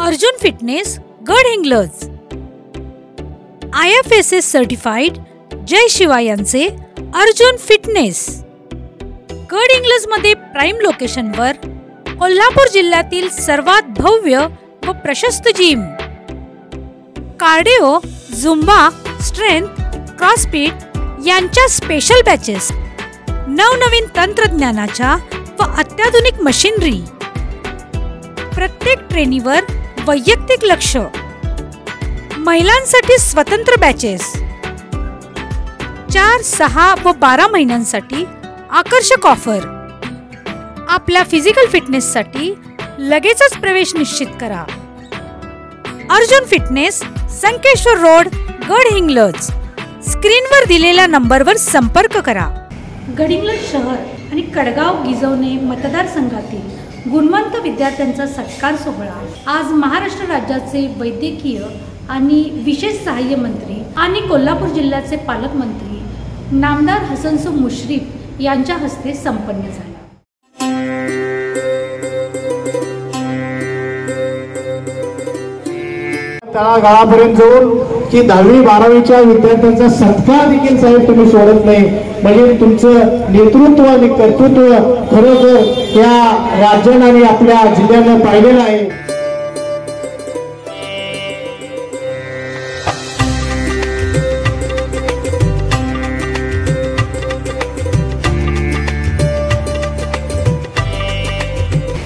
Arjun fitness Gadhinglaj, IFSS certified Jai Shiva यांचे Arjun fitness, Gadhinglaj मध्ये prime लोकेशनवर कोल्हापूर जिल्ह्यातील सर्वात भव्य व प्रशस्त gym, cardio, Zumba, strength, CrossFit यांच्या स्पेशल बॅचेस, नवनवीन तंत्रज्ञानाच्या व अत्याधुनिक मशीनरी, प्रत्येक ट्रेनीवर वैयक्तिक लक्ष, महिलांसाठी स्वतंत्र बॅचेस, 4, 6 व 12 महिन्यांसाठी आकर्षक ऑफर. आपल्या फिजिकल फिटनेससाठी लगेचच प्रवेश निश्चित करा. Arjun fitness, Sankeshwar road, Gadhinglaj. स्क्रीनवर दिलेल्या नंबरवर संपर्क करा. गडहिंग्लज शहर आणि कडगाव गिजवणे मतदारसंघातील गुणवंत विद्यार्थ्यांचा सत्कार सोहळा आज महाराष्ट्र राज्याचे वैद्यकीय आणि विशेष सहाय्य मंत्री आणि कोल्हापूर जिल्ह्याचे पालकमंत्री नामदार हसनसो मुश्रीफ यांच्या हस्ते संपन्न झाला. तळागाळापर्यंत जाऊन की 10वी 12वीच्या विद्यार्थ्यांचा सत्कार देखील साहेब तुम्ही सोडत नाही. म्हणजे तुमचं नेतृत्व आणि कर्तृत्व खरोखर या राज्यानं आणि आपल्या जिल्ह्यानं पाहिलेलं आहे.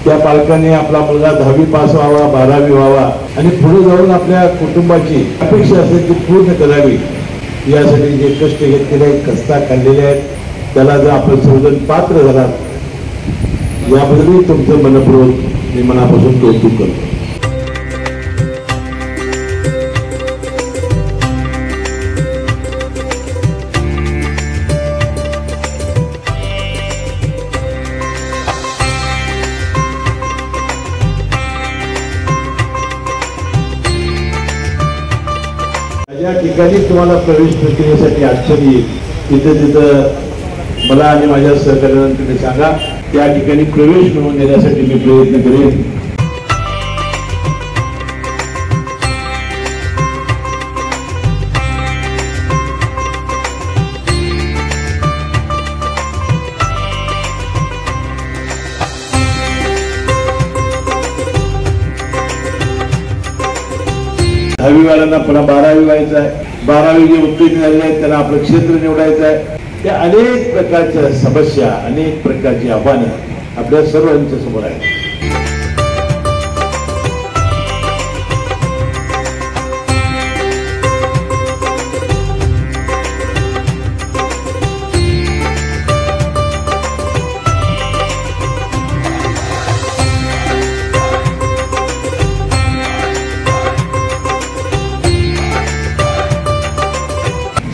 त्या पालकांनी आपला मुलगा 10वी पास व्हावा, 12वी व्हावा आणि पुढे जाऊन आपल्या कुटुंबाची अपेक्षा असेल ती पूर्ण करावी. यासाठी जे कष्ट घेतलेले आहेत, कष्टा काढलेले आहेत, त्याला जर आपण सर्वजण पात्र झाला याबद्दलही तुमचं मनपूर्वक मी मनापासून कौतुक करतो. ज्या ठिकाणी तुम्हाला प्रवेश प्रक्रियेसाठी अडचणी येईल तिथं मला आणि माझ्या सहकार्यांकडे सांगा. त्या ठिकाणी प्रवेश मिळवून देण्यासाठी मी प्रयत्न करेन. दहावीवाल्यांना पुन्हा 12वी व्हायचं आहे. 12वी जे उत्तीर्ण झालेले आहेत त्यांना आपलं क्षेत्र निवडायचं आहे. त्या अनेक प्रकारच्या समस्या, अनेक प्रकारची आव्हाने आपल्या सर्वांच्या समोर आहेत.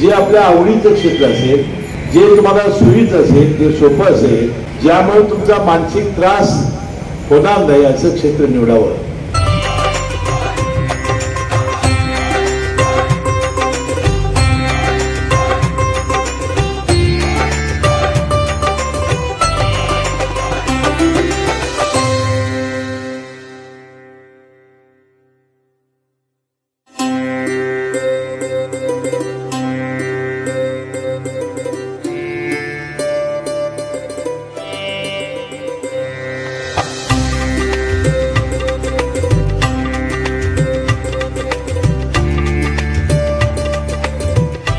जे आपल्या आवडीचं क्षेत्र असेल, जे तुम्हाला सोयीचं असेल, जे सोपं असेल, ज्यामुळे तुमचा मानसिक त्रास होणार नाही असं क्षेत्र निवडावं.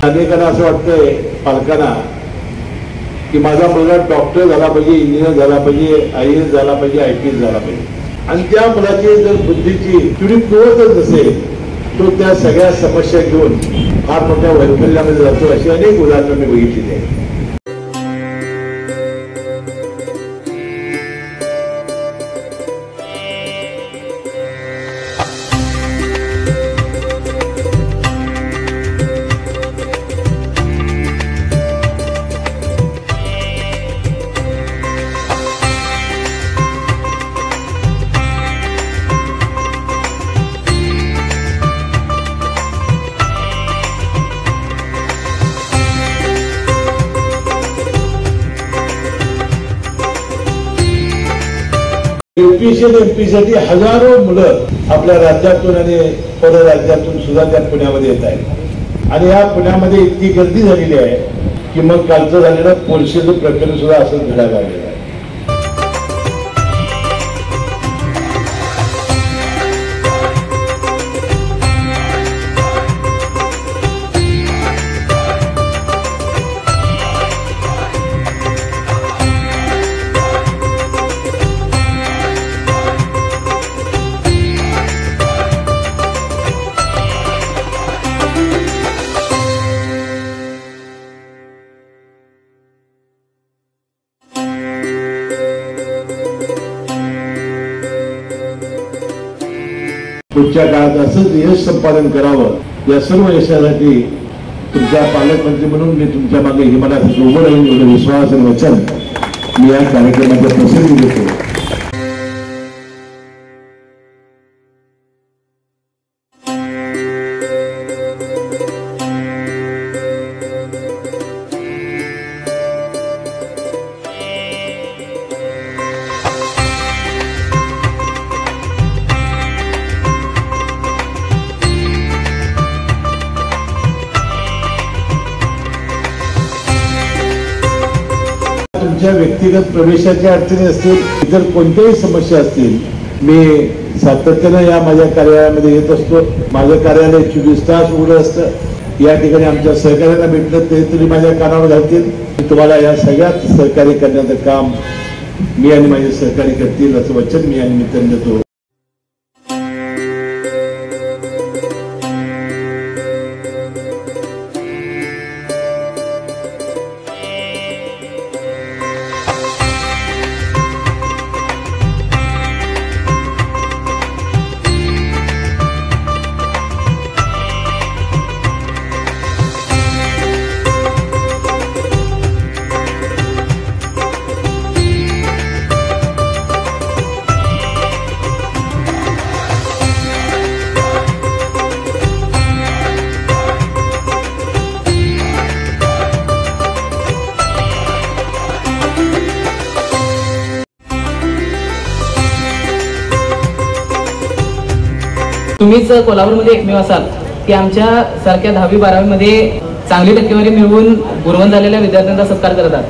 अनेकांना असं वाटतंय पालकांना की माझा मुलगा डॉक्टर झाला पाहिजे, इंजिनियर झाला पाहिजे, IAS झाला पाहिजे, IPS झाला पाहिजे. आणि त्या मुलाची जर बुद्धीची तेवढी कुवतच नसेल तो त्या सगळ्या समस्या घेऊन फार मोठ्या वैफल्यामध्ये जातो. अशी अनेक उदाहरणं मी बघितलेली आहेत. UPSC आणि MP साठी हजारो मुलं आपल्या राज्यातून आणि परराज्यातून सुद्धा त्या पुण्यामध्ये येत आहेत आणि या पुण्यामध्ये इतकी गर्दी झालेली आहे की मग कालचं झालेलं पोलिसांचं प्रकरण सुद्धा असं घडायला लागलेलं आहे. पुढच्या काळात असंच यश संपादन करावं या सर्व यशासाठी तुमचा पालकमंत्री म्हणून मी तुमच्या मागे हिमालयासाठी उभं राहीन एवढं विश्वास आणि वचन मी या कार्यक्रमाच्या प्रसिद्धी देतो. तुमच्या व्यक्तिगत प्रवेशाच्या अडचणी असतील, इतर कोणत्याही समस्या असतील, मी सातत्यानं या माझ्या कार्यालयामध्ये येत असतो. माझं कार्यालय 24 तास उघडं असतं. या ठिकाणी आमच्या सहकार्यांना भेटलं ते तरी माझ्या कानावर घालतील. तुम्हाला या सगळ्यात सहकार्य करण्याचं काम मी आणि माझे सहकारी करतील असं वचन मी या निमित्ताने देतो. तुम्हीच कोल्हापूरमध्ये एकमेव असाल की आमच्या सारख्या 10वी-12वी मध्ये चांगली टक्केवारी मिळवून गुणवंत झालेल्या विद्यार्थ्यांचा सत्कार करतात.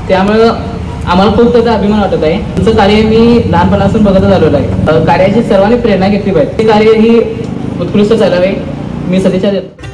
त्यामुळे आम्हाला खूप त्याचा अभिमान वाटत आहे. तुमचं कार्य मी लहानपणापासून बघतच आलेलो आहे. कार्याची सर्वांनी प्रेरणा घेतली पाहिजे. ते कार्य ही उत्कृष्ट चालावे मी सदिच्छा देतो.